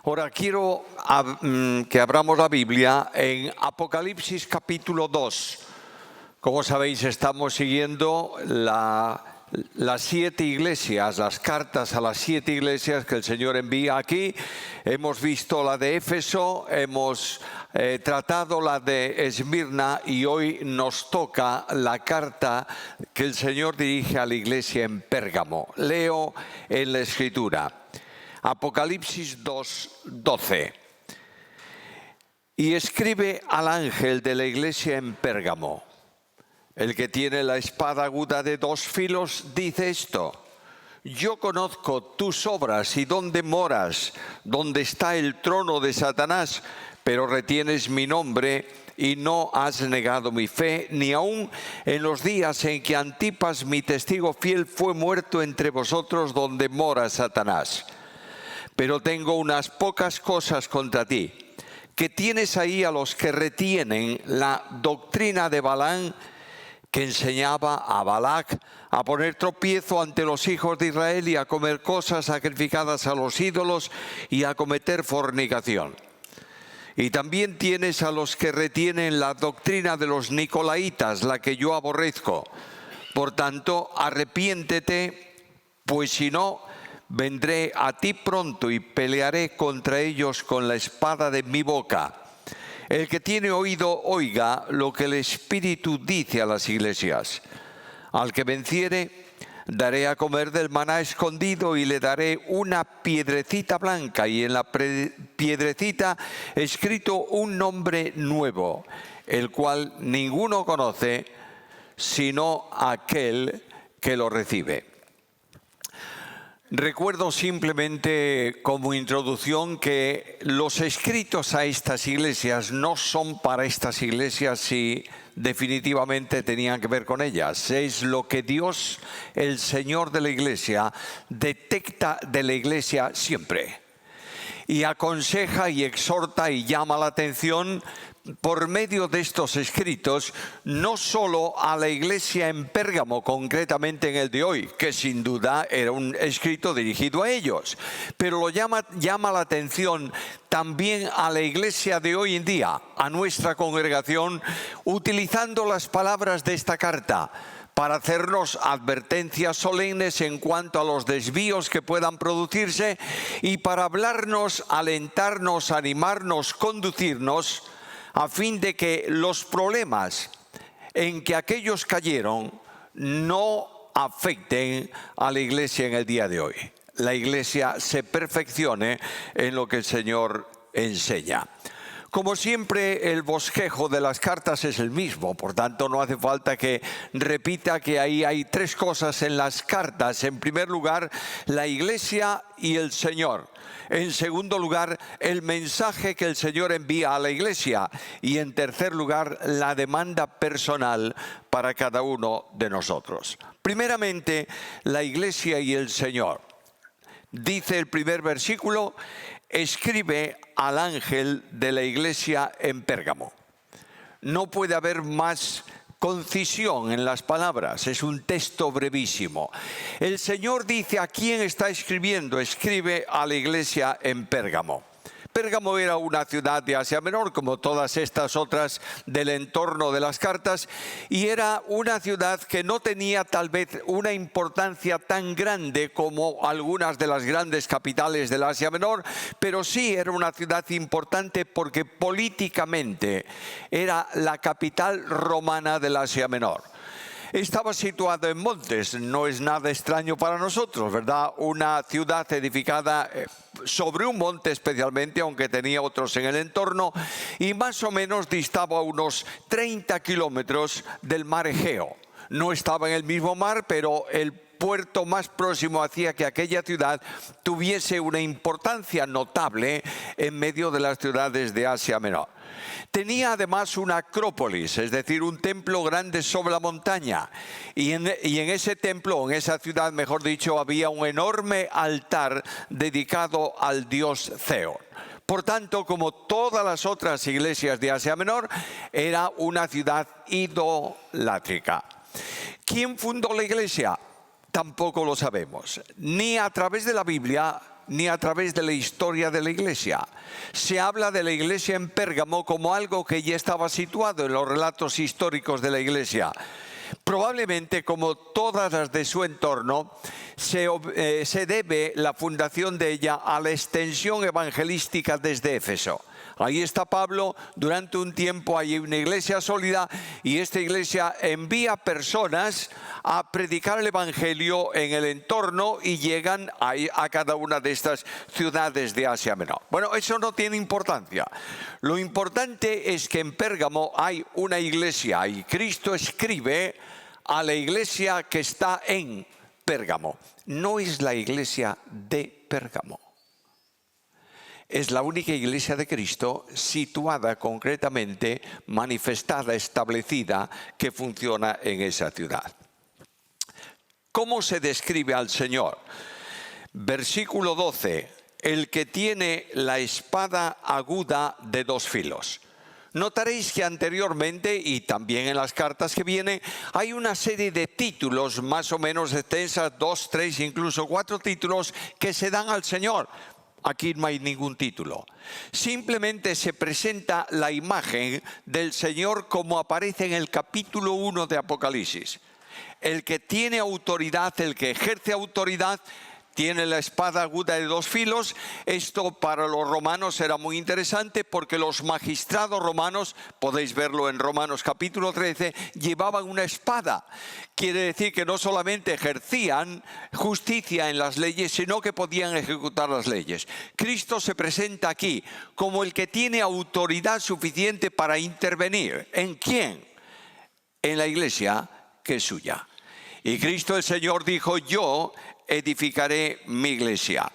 Ahora quiero que abramos la Biblia en Apocalipsis capítulo 2. Como sabéis, estamos siguiendo las 7 iglesias, las cartas a las 7 iglesias que el Señor envía aquí. Hemos visto la de Éfeso, hemos tratado la de Esmirna y hoy nos toca la carta que el Señor dirige a la iglesia en Pérgamo. Leo en la Escritura. Apocalipsis 2:12. Y escribe al ángel de la iglesia en Pérgamo, el que tiene la espada aguda de 2 filos, dice esto: yo conozco tus obras y dónde moras, dónde está el trono de Satanás, pero retienes mi nombre y no has negado mi fe, ni aun en los días en que Antipas, mi testigo fiel, fue muerto entre vosotros donde mora Satanás. Pero tengo unas pocas cosas contra ti, que tienes ahí a los que retienen la doctrina de Balaam, que enseñaba a Balac a poner tropiezo ante los hijos de Israel y a comer cosas sacrificadas a los ídolos y a cometer fornicación. Y también tienes a los que retienen la doctrina de los nicolaitas, la que yo aborrezco. Por tanto, arrepiéntete, pues si no, vendré a ti pronto y pelearé contra ellos con la espada de mi boca. El que tiene oído, oiga lo que el Espíritu dice a las iglesias. Al que venciere, daré a comer del maná escondido y le daré una piedrecita blanca y en la piedrecita escrito un nombre nuevo, el cual ninguno conoce sino aquel que lo recibe. Recuerdo simplemente como introducción que los escritos a estas iglesias no son para estas iglesias si definitivamente tenían que ver con ellas. Es lo que Dios, el Señor de la iglesia, detecta de la iglesia siempre. Y aconseja y exhorta y llama la atención por medio de estos escritos, no solo a la iglesia en Pérgamo, concretamente en el de hoy, que sin duda era un escrito dirigido a ellos, pero lo llama la atención también a la iglesia de hoy en día, a nuestra congregación, utilizando las palabras de esta carta para hacernos advertencias solemnes en cuanto a los desvíos que puedan producirse y para hablarnos, alentarnos, animarnos, conducirnos, a fin de que los problemas en que aquellos cayeron no afecten a la iglesia en el día de hoy. La iglesia se perfeccione en lo que el Señor enseña. Como siempre, el bosquejo de las cartas es el mismo, por tanto no hace falta que repita que ahí hay 3 cosas en las cartas. En primer lugar, la iglesia y el Señor. En segundo lugar, el mensaje que el Señor envía a la iglesia. Y en tercer lugar, la demanda personal para cada uno de nosotros. Primeramente, la iglesia y el Señor. Dice el primer versículo: escribe al ángel de la iglesia en Pérgamo. No puede haber más concisión en las palabras, es un texto brevísimo. El Señor dice a quién está escribiendo: escribe a la iglesia en Pérgamo. Pérgamo era una ciudad de Asia Menor, como todas estas otras del entorno de las cartas, y era una ciudad que no tenía tal vez una importancia tan grande como algunas de las grandes capitales del Asia Menor, pero sí era una ciudad importante porque políticamente era la capital romana del Asia Menor. Estaba situado en montes, no es nada extraño para nosotros, ¿verdad? Una ciudad edificada sobre un monte especialmente, aunque tenía otros en el entorno, y más o menos distaba unos 30 kilómetros del mar Egeo. No estaba en el mismo mar, pero el puerto más próximo hacía que aquella ciudad tuviese una importancia notable en medio de las ciudades de Asia Menor. Tenía además una acrópolis, es decir, un templo grande sobre la montaña. Y en ese templo, en esa ciudad, mejor dicho, había un enorme altar dedicado al dios Zeon. Por tanto, como todas las otras iglesias de Asia Menor, era una ciudad idolátrica. ¿Quién fundó la iglesia? Tampoco lo sabemos. Ni a través de la Biblia ni a través de la historia de la Iglesia. Se habla de la Iglesia en Pérgamo como algo que ya estaba situado en los relatos históricos de la Iglesia. Probablemente, como todas las de su entorno, se debe la fundación de ella a la extensión evangelística desde Éfeso. Ahí está Pablo, durante un tiempo hay una iglesia sólida y esta iglesia envía personas a predicar el evangelio en el entorno y llegan a cada una de estas ciudades de Asia Menor. Bueno, eso no tiene importancia. Lo importante es que en Pérgamo hay una iglesia y Cristo escribe a la iglesia que está en Pérgamo. No es la iglesia de Pérgamo. Es la única iglesia de Cristo situada concretamente, manifestada, establecida, que funciona en esa ciudad. ¿Cómo se describe al Señor? Versículo 12, el que tiene la espada aguda de dos filos. Notaréis que anteriormente, y también en las cartas que vienen, hay una serie de títulos más o menos extensas, 2, 3, incluso 4 títulos que se dan al Señor. Aquí no hay ningún título. Simplemente se presenta la imagen del Señor como aparece en el capítulo 1 de Apocalipsis. El que tiene autoridad, el que ejerce autoridad, tiene la espada aguda de dos filos. Esto para los romanos era muy interesante porque los magistrados romanos, podéis verlo en Romanos capítulo 13, llevaban una espada. Quiere decir que no solamente ejercían justicia en las leyes, sino que podían ejecutar las leyes. Cristo se presenta aquí como el que tiene autoridad suficiente para intervenir. ¿En quién? En la iglesia que es suya. Y Cristo el Señor dijo: yo edificaré mi iglesia.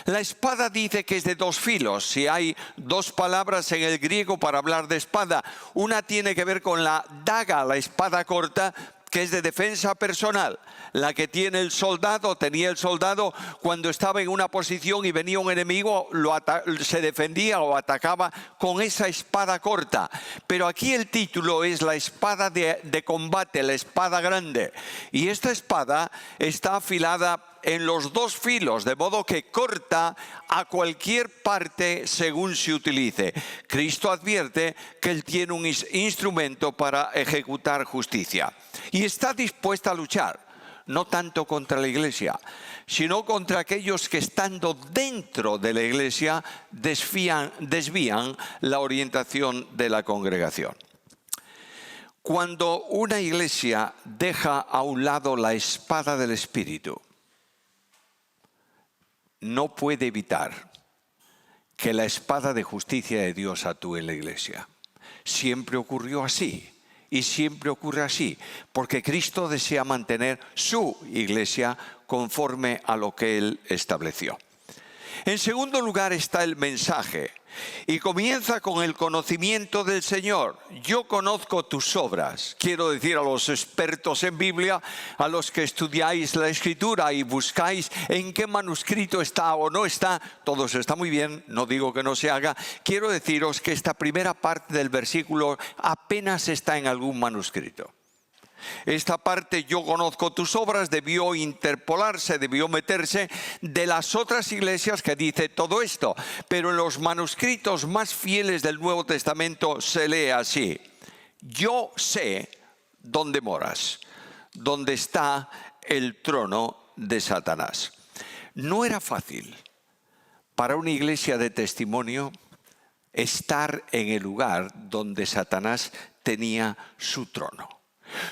La espada dice que es de dos filos. Si hay dos palabras en el griego para hablar de espada, una tiene que ver con la daga, la espada corta, que es de defensa personal, la que tiene el soldado, tenía el soldado cuando estaba en una posición y venía un enemigo, se defendía o atacaba con esa espada corta. Pero aquí el título es la espada de combate, la espada grande. Y esta espada está afilada en los dos filos, de modo que corta a cualquier parte según se utilice. Cristo advierte que Él tiene un instrumento para ejecutar justicia y está dispuesto a luchar, no tanto contra la iglesia, sino contra aquellos que, estando dentro de la iglesia, desvían la orientación de la congregación. Cuando una iglesia deja a un lado la espada del Espíritu, no puede evitar que la espada de justicia de Dios actúe en la iglesia. Siempre ocurrió así y siempre ocurre así, porque Cristo desea mantener su iglesia conforme a lo que Él estableció. En segundo lugar está el mensaje, y comienza con el conocimiento del Señor. Yo conozco tus obras. Quiero decir a los expertos en Biblia, a los que estudiáis la Escritura y buscáis en qué manuscrito está o no está, todo eso está muy bien, no digo que no se haga. Quiero deciros que esta primera parte del versículo apenas está en algún manuscrito. Esta parte, yo conozco tus obras, debió interpolarse, debió meterse de las otras iglesias que dice todo esto. Pero en los manuscritos más fieles del Nuevo Testamento se lee así: yo sé dónde moras, dónde está el trono de Satanás. No era fácil para una iglesia de testimonio estar en el lugar donde Satanás tenía su trono.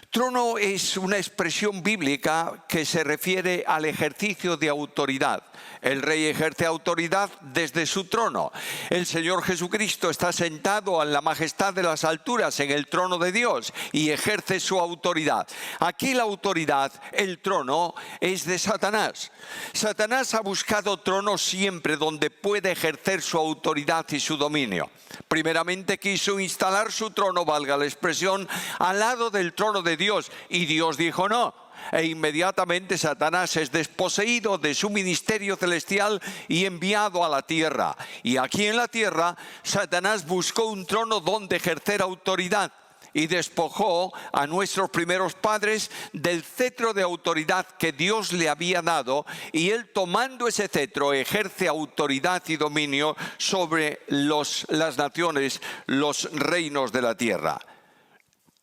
Trono es una expresión bíblica que se refiere al ejercicio de autoridad. El rey ejerce autoridad desde su trono. El Señor Jesucristo está sentado en la majestad de las alturas, en el trono de Dios, y ejerce su autoridad. Aquí la autoridad, el trono, es de Satanás. Satanás ha buscado tronos siempre donde puede ejercer su autoridad y su dominio. Primeramente quiso instalar su trono, valga la expresión, al lado del trono de Dios, y Dios dijo no. E inmediatamente Satanás es desposeído de su ministerio celestial y enviado a la tierra. Y aquí en la tierra Satanás buscó un trono donde ejercer autoridad. y despojó a nuestros primeros padres del cetro de autoridad que Dios le había dado, y él, tomando ese cetro, ejerce autoridad y dominio sobre las naciones, los reinos de la tierra.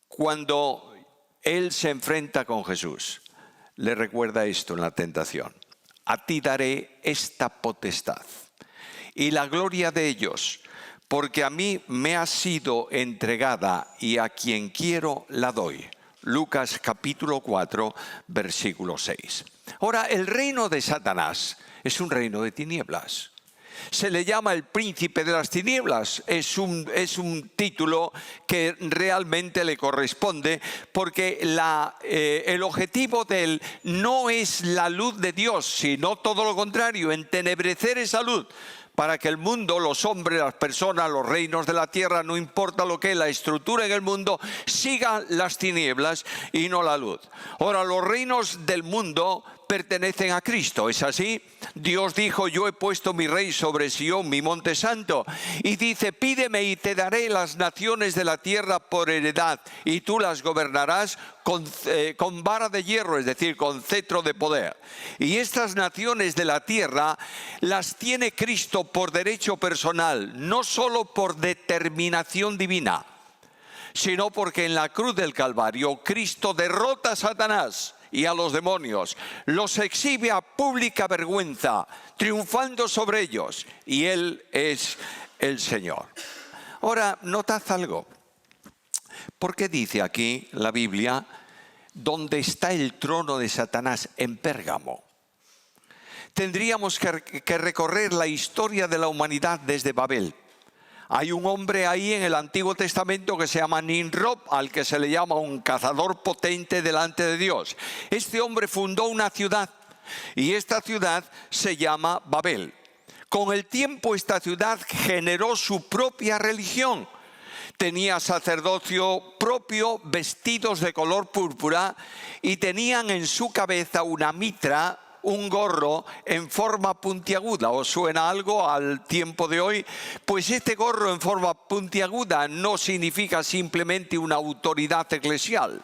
Cuando él se enfrenta con Jesús, le recuerda esto en la tentación: a ti daré esta potestad y la gloria de ellos, porque a mí me ha sido entregada y a quien quiero la doy. Lucas capítulo 4, versículo 6. Ahora, el reino de Satanás es un reino de tinieblas. Se le llama el príncipe de las tinieblas. Es un título que realmente le corresponde, porque el objetivo de él no es la luz de Dios, sino todo lo contrario: entenebrecer esa luz, para que el mundo, los hombres, las personas, los reinos de la tierra, no importa lo que es la estructura en el mundo, sigan las tinieblas y no la luz. Ahora, los reinos del mundo pertenecen a Cristo, ¿es así? Dios dijo: yo he puesto mi rey sobre Sión, mi monte santo, y dice: pídeme y te daré las naciones de la tierra por heredad, y tú las gobernarás con vara de hierro, es decir, con cetro de poder. Y estas naciones de la tierra las tiene Cristo por derecho personal, no solo por determinación divina, sino porque en la cruz del Calvario Cristo derrota a Satanás y a los demonios, los exhibe a pública vergüenza, triunfando sobre ellos, y Él es el Señor. Ahora, notad algo. ¿Por qué dice aquí la Biblia dónde está el trono de Satanás? En Pérgamo. Tendríamos que recorrer la historia de la humanidad desde Babel. Hay un hombre ahí en el Antiguo Testamento que se llama Nimrod, al que se le llama un cazador potente delante de Dios. Este hombre fundó una ciudad, y esta ciudad se llama Babel. Con el tiempo, esta ciudad generó su propia religión. Tenía sacerdocio propio, vestidos de color púrpura, y tenían en su cabeza una mitra, un gorro en forma puntiaguda. ¿Os suena algo al tiempo de hoy? Pues este gorro en forma puntiaguda no significa simplemente una autoridad eclesial.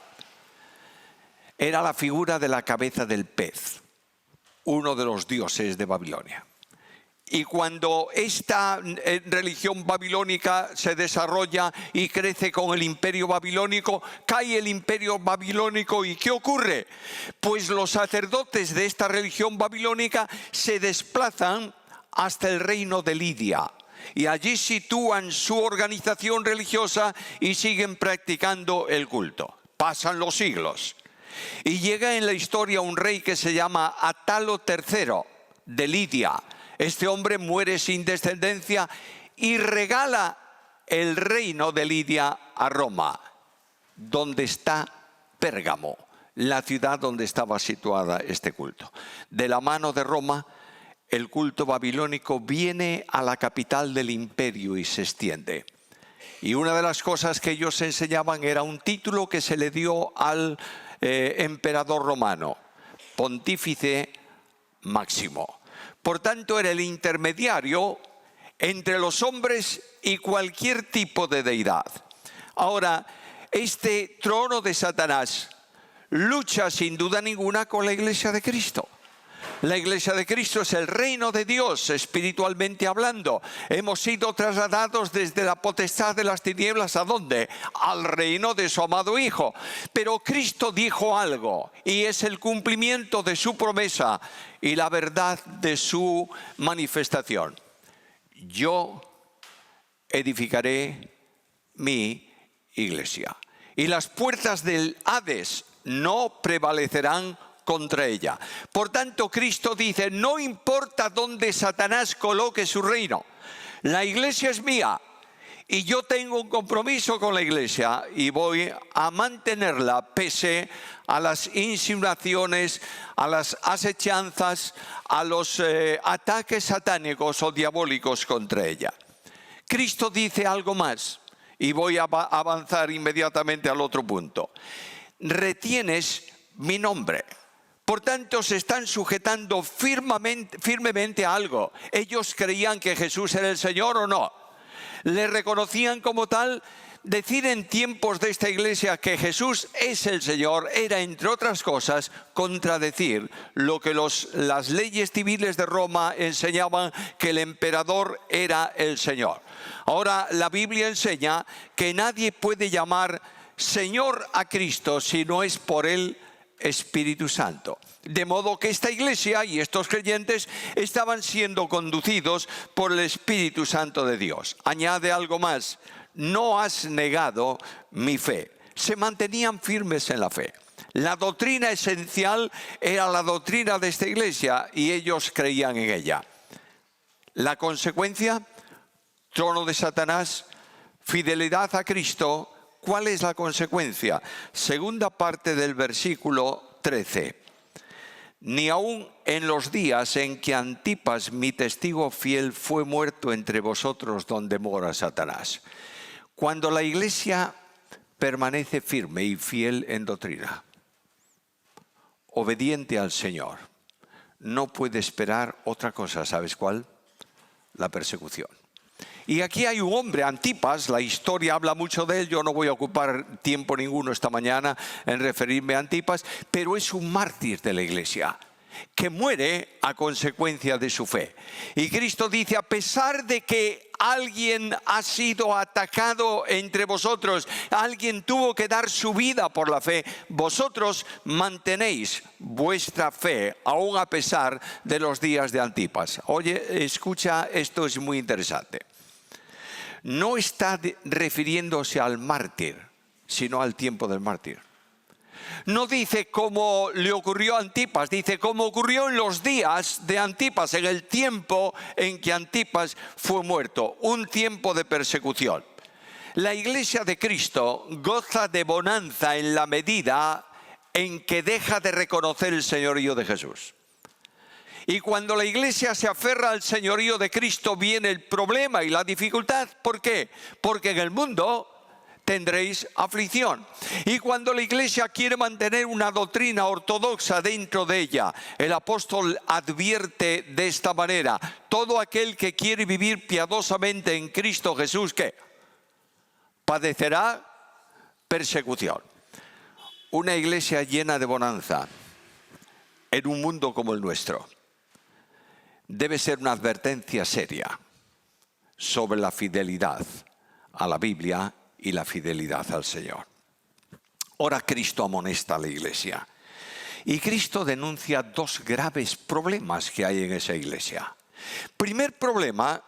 Era la figura de la cabeza del pez, uno de los dioses de Babilonia. Y cuando esta religión babilónica se desarrolla y crece con el imperio babilónico, cae el imperio babilónico, ¿y qué ocurre? Pues los sacerdotes de esta religión babilónica se desplazan hasta el reino de Lidia, y allí sitúan su organización religiosa y siguen practicando el culto. Pasan los siglos y llega en la historia un rey que se llama Atalo III de Lidia. Este hombre muere sin descendencia y regala el reino de Lidia a Roma, donde está Pérgamo, la ciudad donde estaba situada este culto. De la mano de Roma, el culto babilónico viene a la capital del imperio y se extiende. Y una de las cosas que ellos enseñaban era un título que se le dio al emperador romano: Pontífice Máximo. Por tanto, era el intermediario entre los hombres y cualquier tipo de deidad. Ahora, este trono de Satanás lucha sin duda ninguna con la Iglesia de Cristo. La Iglesia de Cristo es el reino de Dios, espiritualmente hablando. Hemos sido trasladados desde la potestad de las tinieblas, ¿a dónde? Al reino de su amado Hijo. Pero Cristo dijo algo, y es el cumplimiento de su promesa y la verdad de su manifestación: yo edificaré mi iglesia, y las puertas del Hades no prevalecerán contra ella. Por tanto, Cristo dice: no importa dónde Satanás coloque su reino, la iglesia es mía, y yo tengo un compromiso con la iglesia, y voy a mantenerla pese a las insinuaciones, a las asechanzas, a los ataques satánicos o diabólicos contra ella. Cristo dice algo más, y voy a avanzar inmediatamente al otro punto: retienes mi nombre. Por tanto, se están sujetando firmemente a algo. Ellos creían que Jesús era el Señor, ¿o no? Le reconocían como tal. decir en tiempos de esta iglesia que Jesús es el Señor era, entre otras cosas, contradecir lo que las leyes civiles de Roma enseñaban, que el emperador era el Señor. Ahora la Biblia enseña que nadie puede llamar Señor a Cristo si no es por el Espíritu Santo. De modo que esta iglesia y estos creyentes estaban siendo conducidos por el Espíritu Santo de Dios. Añade algo más: no has negado mi fe. Se mantenían firmes en la fe. La doctrina esencial era la doctrina de esta iglesia y ellos creían en ella. La consecuencia: trono de Satanás, fidelidad a Cristo. ¿Cuál es la consecuencia? Segunda parte del versículo 13. Ni aun en los días en que Antipas, mi testigo fiel, fue muerto entre vosotros donde mora Satanás. Cuando la iglesia permanece firme y fiel en doctrina, obediente al Señor, no puede esperar otra cosa. ¿Sabes cuál? La persecución. Y aquí hay un hombre, Antipas, la historia habla mucho de él. Yo no voy a ocupar tiempo ninguno esta mañana en referirme a Antipas, pero es un mártir de la iglesia que muere a consecuencia de su fe. Y Cristo dice: a pesar de que alguien ha sido atacado entre vosotros, alguien tuvo que dar su vida por la fe, vosotros mantenéis vuestra fe aún a pesar de los días de Antipas. Oye, escucha, esto es muy interesante. No está refiriéndose al mártir, sino al tiempo del mártir. No dice cómo le ocurrió a Antipas, dice cómo ocurrió en los días de Antipas, en el tiempo en que Antipas fue muerto, un tiempo de persecución. La iglesia de Cristo goza de bonanza en la medida en que deja de reconocer el señorío de Jesús. Y cuando la iglesia se aferra al señorío de Cristo, viene el problema y la dificultad. ¿Por qué? Porque en el mundo tendréis aflicción. Y cuando la iglesia quiere mantener una doctrina ortodoxa dentro de ella, el apóstol advierte de esta manera: todo aquel que quiere vivir piadosamente en Cristo Jesús, ¿qué? Padecerá persecución. Una iglesia llena de bonanza en un mundo como el nuestro debe ser una advertencia seria sobre la fidelidad a la Biblia y la fidelidad al Señor. Ahora Cristo amonesta a la iglesia y Cristo denuncia dos graves problemas que hay en esa iglesia. Primer problema: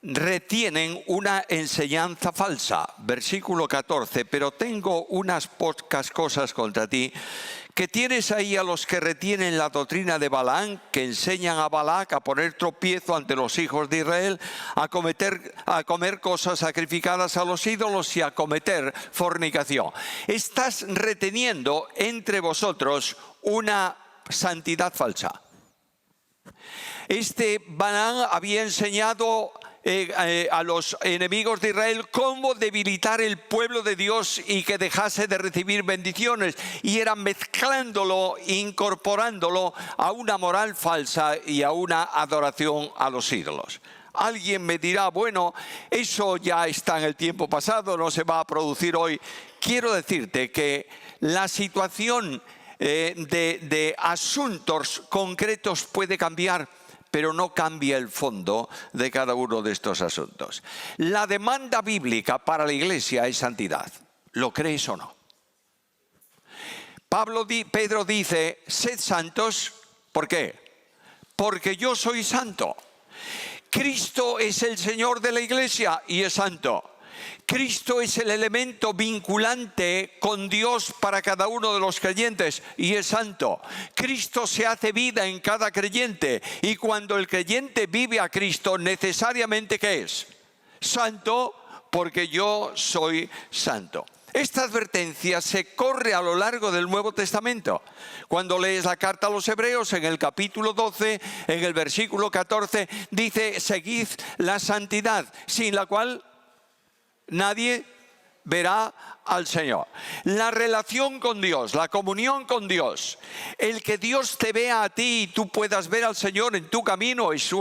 retienen una enseñanza falsa. Versículo 14: pero tengo unas pocas cosas contra ti, que tienes ahí a los que retienen la doctrina de Balaam, que enseñan a Balac a poner tropiezo ante los hijos de Israel, a comer cosas sacrificadas a los ídolos y a cometer fornicación. Estás reteniendo entre vosotros una santidad falsa. Este Balaam había enseñado a los enemigos de Israel cómo debilitar el pueblo de Dios y que dejase de recibir bendiciones, y era mezclándolo, incorporándolo a una moral falsa y a una adoración a los ídolos. Alguien me dirá: bueno, eso ya está en el tiempo pasado, no se va a producir hoy. Quiero decirte que la situación de asuntos concretos puede cambiar, pero no cambia el fondo de cada uno de estos asuntos. La demanda bíblica para la iglesia es santidad. ¿Lo crees o no? Pedro dice: sed santos. ¿Por qué? Porque yo soy santo. Cristo es el Señor de la iglesia y es santo. Cristo es el elemento vinculante con Dios para cada uno de los creyentes y es santo. Cristo se hace vida en cada creyente, y cuando el creyente vive a Cristo, necesariamente ¿qué es? Santo, porque yo soy santo. Esta advertencia se corre a lo largo del Nuevo Testamento. Cuando lees la carta a los Hebreos, en el capítulo 12, en el versículo 14, dice: seguid la santidad, sin la cual nadie verá al Señor. La relación con Dios, la comunión con Dios, el que Dios te vea a ti y tú puedas ver al Señor en tu camino, es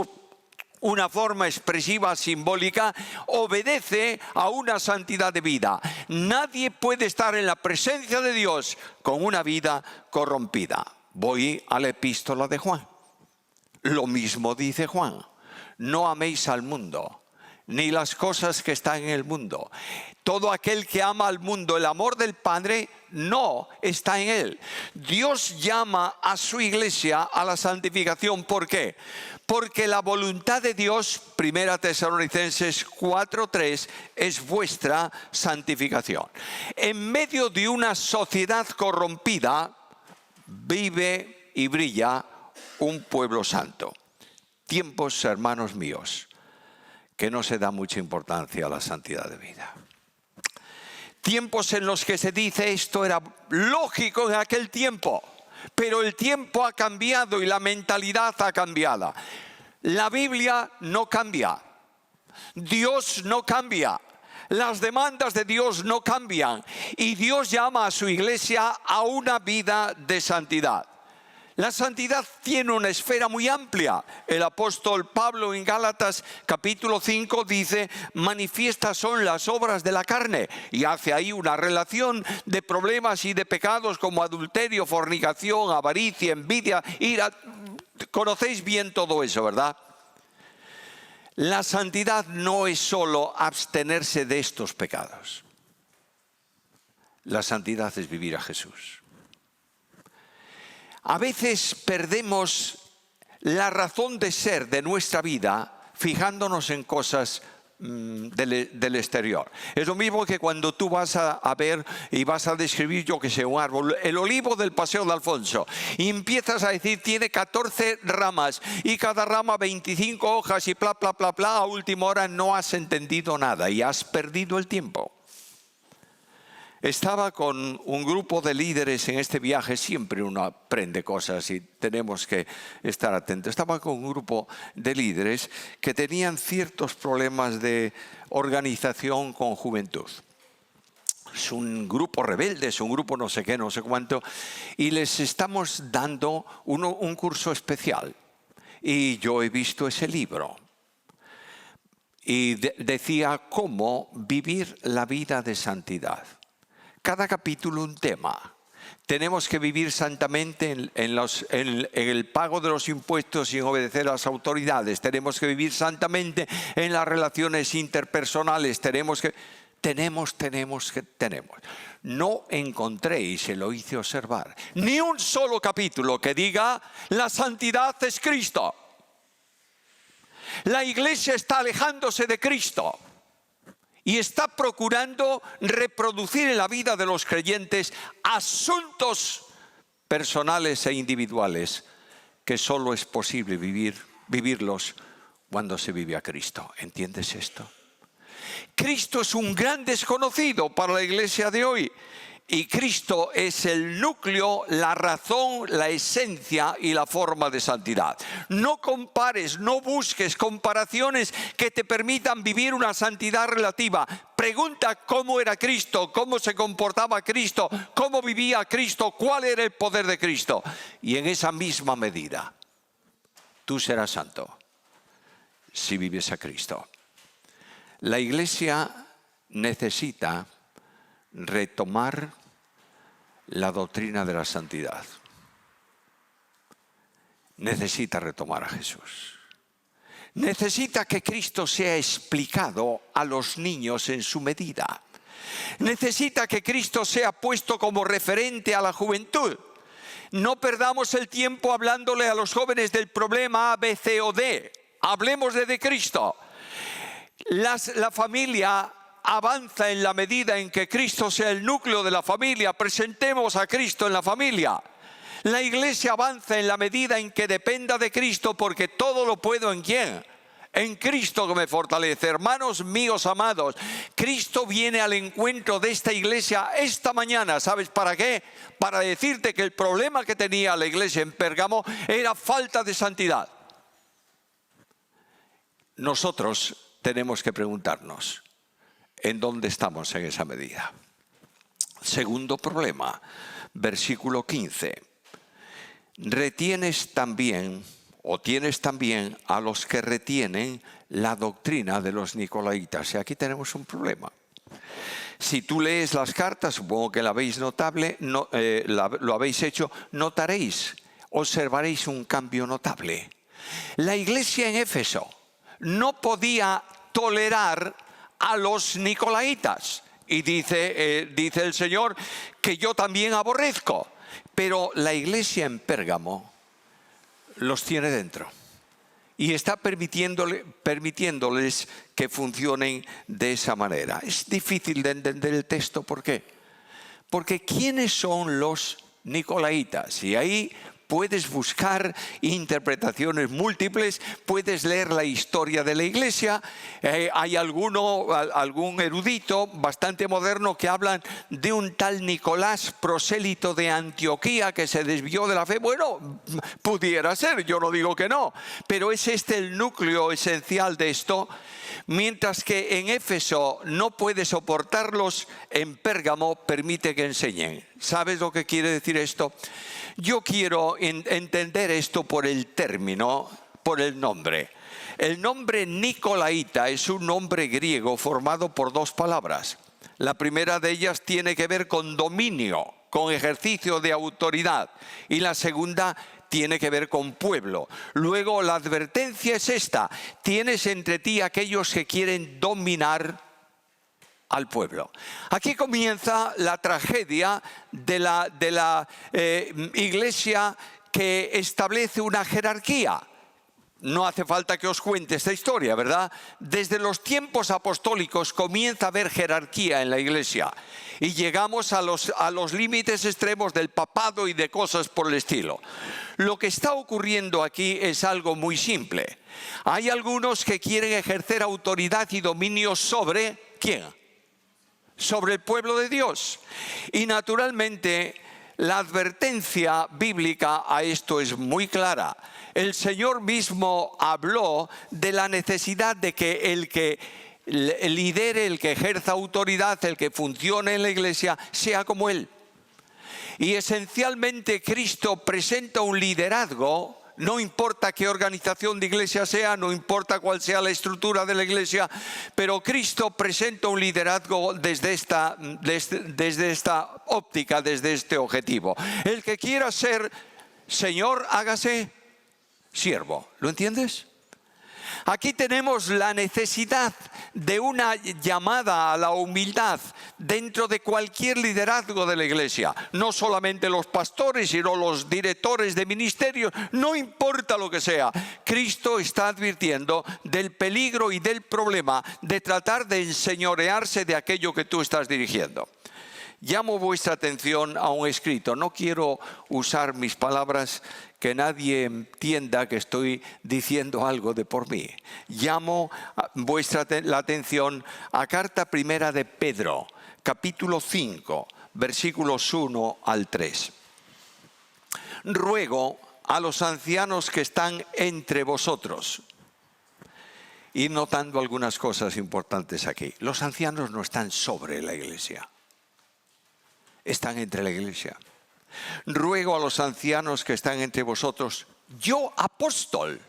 una forma expresiva, simbólica, obedece a una santidad de vida. Nadie puede estar en la presencia de Dios con una vida corrompida. Voy a la epístola de Juan. Lo mismo dice Juan. No améis al mundo, ni las cosas que están en el mundo. Todo aquel que ama al mundo, el amor del Padre no está en él. Dios llama a su iglesia a la santificación. ¿Por qué? Porque la voluntad de Dios, 1 Tesalonicenses 4:3, es vuestra santificación. En medio de una sociedad corrompida, vive y brilla un pueblo santo. Tiempos, hermanos míos, que no se da mucha importancia a la santidad de vida. Tiempos en los que se dice esto era lógico en aquel tiempo, pero el tiempo ha cambiado y la mentalidad ha cambiado. La Biblia no cambia, Dios no cambia, las demandas de Dios no cambian y Dios llama a su iglesia a una vida de santidad. La santidad tiene una esfera muy amplia. El apóstol Pablo en Gálatas capítulo 5 dice: manifiestas son las obras de la carne, y hace ahí una relación de problemas y de pecados como adulterio, fornicación, avaricia, envidia, ira. Conocéis bien todo eso, ¿verdad? La santidad no es solo abstenerse de estos pecados. La santidad es vivir a Jesús. A veces perdemos la razón de ser de nuestra vida fijándonos en cosas del exterior. Es lo mismo que cuando tú vas a ver y vas a describir, yo que sé, un árbol, el olivo del Paseo de Alfonso, y empiezas a decir, tiene 14 ramas y cada rama 25 hojas y bla, bla, bla, bla, a última hora no has entendido nada y has perdido el tiempo. Estaba con un grupo de líderes en este viaje, siempre uno aprende cosas y tenemos que estar atentos. Estaba con un grupo de líderes que tenían ciertos problemas de organización con juventud. Es un grupo rebelde, es un grupo no sé qué, no sé cuánto, y les estamos dando un curso especial. Y yo he visto ese libro. Y decía cómo vivir la vida de santidad. Cada capítulo un tema. Tenemos que vivir santamente en el pago de los impuestos y en obedecer a las autoridades. Tenemos que vivir santamente en las relaciones interpersonales. Tenemos. No encontré, y se lo hice observar, ni un solo capítulo que diga la santidad es Cristo. La iglesia está alejándose de Cristo. Y está procurando reproducir en la vida de los creyentes asuntos personales e individuales que solo es posible vivirlos cuando se vive a Cristo. ¿Entiendes esto? Cristo es un gran desconocido para la iglesia de hoy. Y Cristo es el núcleo, la razón, la esencia y la forma de santidad. No compares, no busques comparaciones que te permitan vivir una santidad relativa. Pregunta cómo era Cristo, cómo se comportaba Cristo, cómo vivía Cristo, cuál era el poder de Cristo. Y en esa misma medida, tú serás santo si vives a Cristo. La iglesia necesita retomar la doctrina de la santidad. Necesita retomar a Jesús. Necesita que Cristo sea explicado a los niños en su medida. Necesita que Cristo sea puesto como referente a la juventud. No perdamos el tiempo hablándole a los jóvenes del problema A, B, C o D. Hablemos de Cristo. La familia avanza en la medida en que Cristo sea el núcleo de la familia. Presentemos a Cristo en la familia. La iglesia avanza en la medida en que dependa de Cristo, porque todo lo puedo ¿en quién? En Cristo que me fortalece. Hermanos míos amados, Cristo viene al encuentro de esta iglesia esta mañana. ¿Sabes para qué? Para decirte que el problema que tenía la iglesia en Pérgamo era falta de santidad. Nosotros tenemos que preguntarnos, ¿en dónde estamos en esa medida? Segundo problema, versículo 15. Retienes también o tienes también a los que retienen la doctrina de los nicolaítas. Y aquí tenemos un problema. Si tú lees las cartas, supongo que lo habéis hecho, observaréis un cambio notable. La iglesia en Éfeso no podía tolerar a los nicolaítas. Y dice el Señor que yo también aborrezco. Pero la iglesia en Pérgamo los tiene dentro. Y está permitiéndoles que funcionen de esa manera. Es difícil de entender el texto. ¿Por qué? Porque ¿quiénes son los nicolaítas? Y ahí puedes buscar interpretaciones múltiples, puedes leer la historia de la iglesia. Hay algún erudito bastante moderno que hablan de un tal Nicolás, prosélito de Antioquía, que se desvió de la fe. Bueno, pudiera ser, yo no digo que no, pero es este el núcleo esencial de esto. Mientras que en Éfeso no puede soportarlos, en Pérgamo permite que enseñen. ¿Sabes lo que quiere decir esto? Yo quiero entender esto por el término, por el nombre. El nombre nicolaíta es un nombre griego formado por dos palabras. La primera de ellas tiene que ver con dominio, con ejercicio de autoridad. Y la segunda tiene que ver con pueblo. Luego la advertencia es esta: tienes entre ti aquellos que quieren dominar al pueblo. Aquí comienza la tragedia de la iglesia, que establece una jerarquía. No hace falta que os cuente esta historia, ¿verdad? Desde los tiempos apostólicos comienza a haber jerarquía en la iglesia. Y llegamos a los límites extremos del papado y de cosas por el estilo. Lo que está ocurriendo aquí es algo muy simple. Hay algunos que quieren ejercer autoridad y dominio sobre ¿quién? Sobre el pueblo de Dios. Y naturalmente la advertencia bíblica a esto es muy clara. El Señor mismo habló de la necesidad de que el que lidere, el que ejerza autoridad, el que funcione en la iglesia, sea como Él. Y esencialmente Cristo presenta un liderazgo. No importa qué organización de iglesia sea, no importa cuál sea la estructura de la iglesia, pero Cristo presenta un liderazgo desde esta óptica, desde este objetivo. El que quiera ser Señor, hágase siervo. ¿Lo entiendes? Aquí tenemos la necesidad de una llamada a la humildad dentro de cualquier liderazgo de la iglesia. No solamente los pastores, sino los directores de ministerios, no importa lo que sea. Cristo está advirtiendo del peligro y del problema de tratar de enseñorearse de aquello que tú estás dirigiendo. Llamo vuestra atención a un escrito. No quiero usar mis palabras, que nadie entienda que estoy diciendo algo de por mí. Llamo la atención a carta primera de Pedro, capítulo 5, versículos 1 al 3. Ruego a los ancianos que están entre vosotros. Ir notando algunas cosas importantes aquí. Los ancianos no están sobre la iglesia. Están entre la iglesia. Ruego a los ancianos que están entre vosotros, yo apóstol,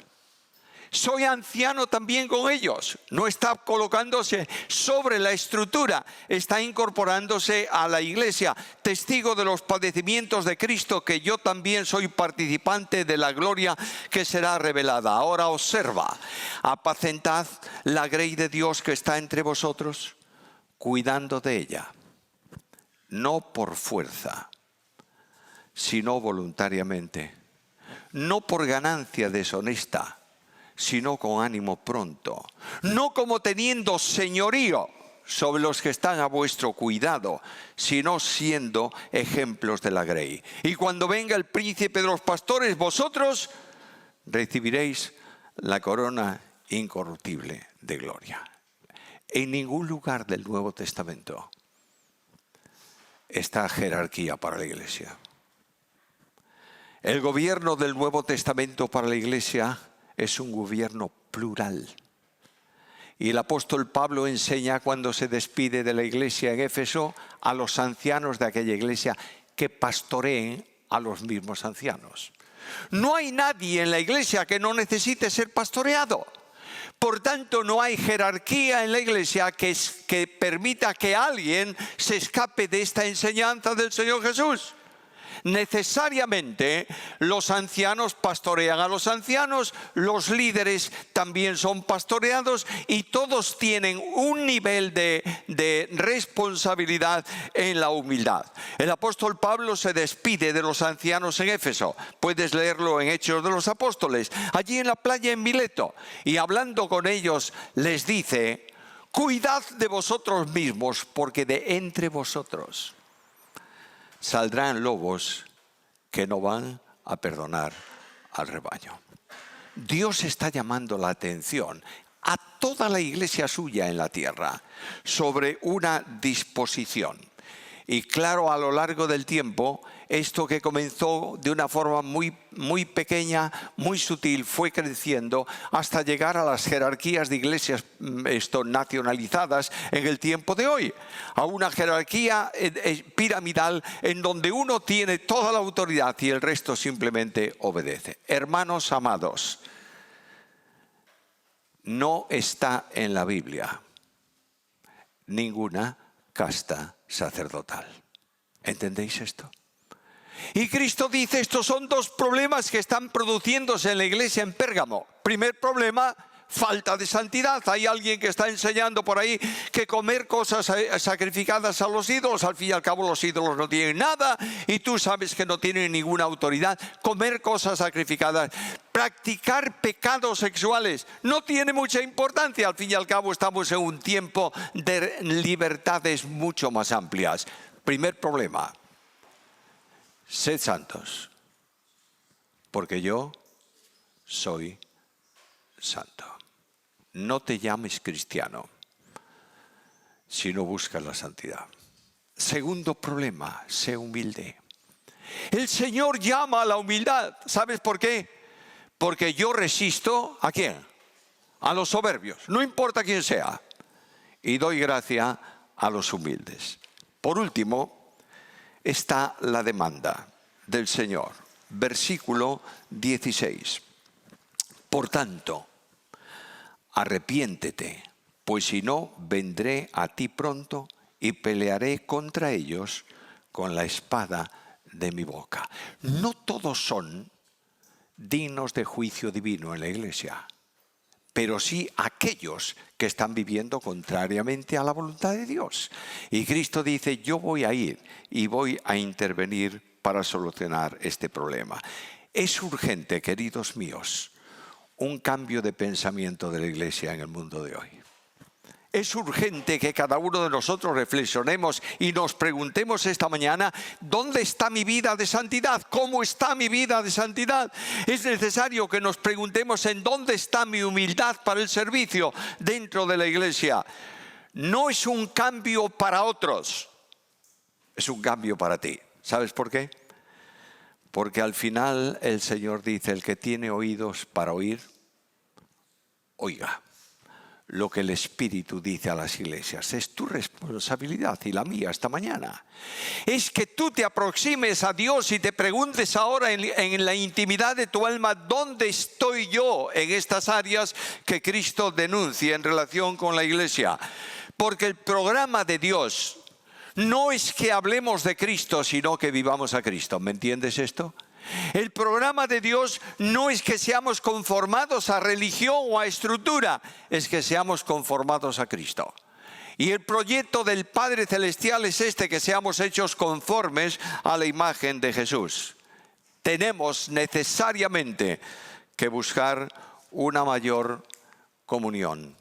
soy anciano también con ellos. No está colocándose sobre la estructura, está incorporándose a la iglesia, testigo de los padecimientos de Cristo, que yo también soy participante de la gloria que será revelada. Ahora observa, apacentad la grey de Dios que está entre vosotros, cuidando de ella, no por fuerza, sino voluntariamente, no por ganancia deshonesta, sino con ánimo pronto, no como teniendo señorío sobre los que están a vuestro cuidado, sino siendo ejemplos de la grey. Y cuando venga el príncipe de los pastores, vosotros recibiréis la corona incorruptible de gloria. En ningún lugar del Nuevo Testamento está jerarquía para la iglesia. El gobierno del Nuevo Testamento para la iglesia es un gobierno plural. Y el apóstol Pablo enseña, cuando se despide de la iglesia en Éfeso, a los ancianos de aquella iglesia que pastoreen a los mismos ancianos. No hay nadie en la iglesia que no necesite ser pastoreado. Por tanto, no hay jerarquía en la iglesia que permita que alguien se escape de esta enseñanza del Señor Jesús. Necesariamente los ancianos pastorean a los ancianos, los líderes también son pastoreados y todos tienen un nivel de responsabilidad en la humildad. El apóstol Pablo se despide de los ancianos en Éfeso. Puedes leerlo en Hechos de los Apóstoles, allí en la playa en Mileto, y hablando con ellos les dice: cuidad de vosotros mismos, porque de entre vosotros saldrán lobos que no van a perdonar al rebaño. Dios está llamando la atención a toda la iglesia suya en la tierra sobre una disposición. Y claro, a lo largo del tiempo, esto que comenzó de una forma muy pequeña, muy sutil, fue creciendo hasta llegar a las jerarquías de iglesias nacionalizadas en el tiempo de hoy. A una jerarquía piramidal en donde uno tiene toda la autoridad y el resto simplemente obedece. Hermanos amados, no está en la Biblia ninguna casta sacerdotal. ¿Entendéis esto? Y Cristo dice, estos son dos problemas que están produciéndose en la iglesia en Pérgamo. Primer problema, falta de santidad. Hay alguien que está enseñando por ahí que comer cosas sacrificadas a los ídolos, al fin y al cabo los ídolos no tienen nada y tú sabes que no tienen ninguna autoridad. Comer cosas sacrificadas, practicar pecados sexuales no tiene mucha importancia. Al fin y al cabo estamos en un tiempo de libertades mucho más amplias. Primer problema, sed santos, porque yo soy santo. No te llames cristiano si no buscas la santidad. Segundo problema, sé humilde. El Señor llama a la humildad. ¿Sabes por qué? Porque yo resisto, ¿a quién? A los soberbios, no importa quién sea. Y doy gracia a los humildes. Por último, está la demanda del Señor. Versículo 16. Por tanto, arrepiéntete, pues si no, vendré a ti pronto y pelearé contra ellos con la espada de mi boca. No todos son dignos de juicio divino en la iglesia, pero sí aquellos que están viviendo contrariamente a la voluntad de Dios. Y Cristo dice, yo voy a ir y voy a intervenir para solucionar este problema. Es urgente, queridos míos, un cambio de pensamiento de la iglesia en el mundo de hoy. Es urgente que cada uno de nosotros reflexionemos y nos preguntemos esta mañana, ¿dónde está mi vida de santidad? ¿Cómo está mi vida de santidad? Es necesario que nos preguntemos en dónde está mi humildad para el servicio dentro de la iglesia. No es un cambio para otros, es un cambio para ti. ¿Sabes por qué? Porque al final el Señor dice, el que tiene oídos para oír, oiga lo que el Espíritu dice a las iglesias. Es tu responsabilidad y la mía esta mañana. Es que tú te aproximes a Dios y te preguntes ahora en la intimidad de tu alma, ¿dónde estoy yo en estas áreas que Cristo denuncia en relación con la iglesia? Porque el programa de Dios no es que hablemos de Cristo, sino que vivamos a Cristo. ¿Me entiendes esto? El programa de Dios no es que seamos conformados a religión o a estructura, es que seamos conformados a Cristo. Y el proyecto del Padre Celestial es que seamos hechos conformes a la imagen de Jesús. Tenemos necesariamente que buscar una mayor comunión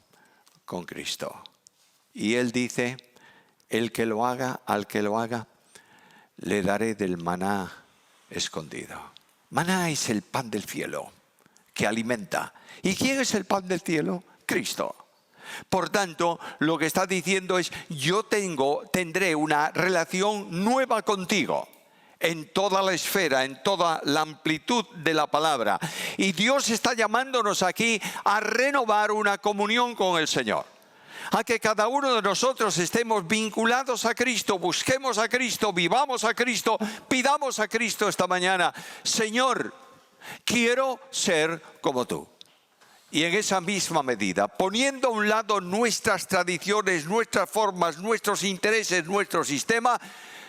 con Cristo. Y Él dice, el que lo haga, al que lo haga, le daré del maná escondido. Maná es el pan del cielo que alimenta. ¿Y quién es el pan del cielo? Cristo. Por tanto, lo que está diciendo es, yo tendré una relación nueva contigo en toda la esfera, en toda la amplitud de la palabra. Y Dios está llamándonos aquí a renovar una comunión con el Señor. A que cada uno de nosotros estemos vinculados a Cristo, busquemos a Cristo, vivamos a Cristo, pidamos a Cristo esta mañana. Señor, Quiero ser como tú. Y en esa misma medida, poniendo a un lado nuestras tradiciones, nuestras formas, nuestros intereses, nuestro sistema,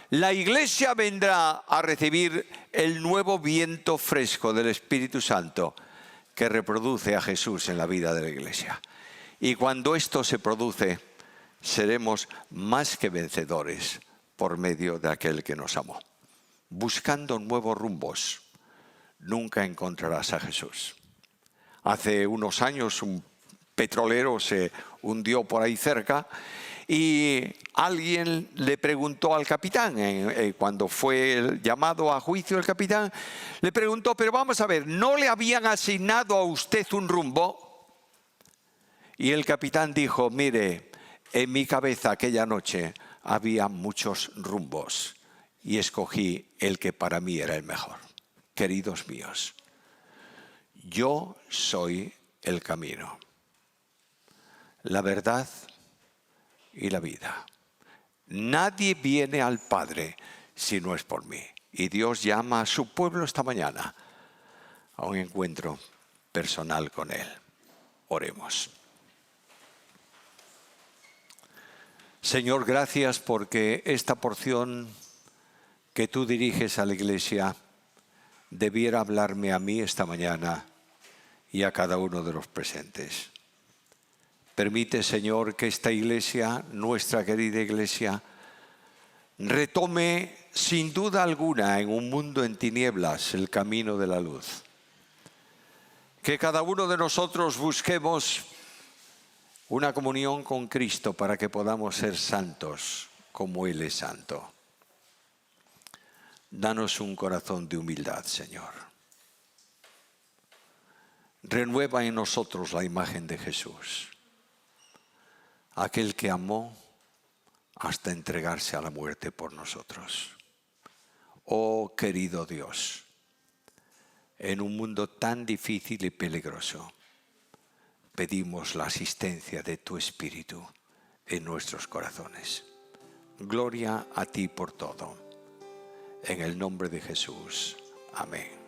la Iglesia vendrá a recibir el nuevo viento fresco del Espíritu Santo que reproduce a Jesús en la vida de la Iglesia. Y cuando esto se produce, seremos más que vencedores por medio de aquel que nos amó. Buscando nuevos rumbos, nunca encontrarás a Jesús. Hace unos años un petrolero se hundió por ahí cerca y alguien le preguntó al capitán, cuando fue llamado a juicio el capitán, le preguntó, pero vamos a ver, ¿no le habían asignado a usted un rumbo? Y el capitán dijo, mire, en mi cabeza aquella noche había muchos rumbos y escogí el que para mí era el mejor. Queridos míos, yo soy el camino, la verdad y la vida. Nadie viene al Padre si no es por mí. Y Dios llama a su pueblo esta mañana a un encuentro personal con Él. Oremos. Señor, gracias porque esta porción que tú diriges a la Iglesia debiera hablarme a mí esta mañana y a cada uno de los presentes. Permite, Señor, que esta Iglesia, nuestra querida Iglesia, retome sin duda alguna en un mundo en tinieblas el camino de la luz. Que cada uno de nosotros busquemos una comunión con Cristo para que podamos ser santos como Él es santo. Danos un corazón de humildad, Señor. Renueva en nosotros la imagen de Jesús, aquel que amó hasta entregarse a la muerte por nosotros. Oh querido Dios, en un mundo tan difícil y peligroso, pedimos la asistencia de tu Espíritu en nuestros corazones. Gloria a ti por todo. En el nombre de Jesús. Amén.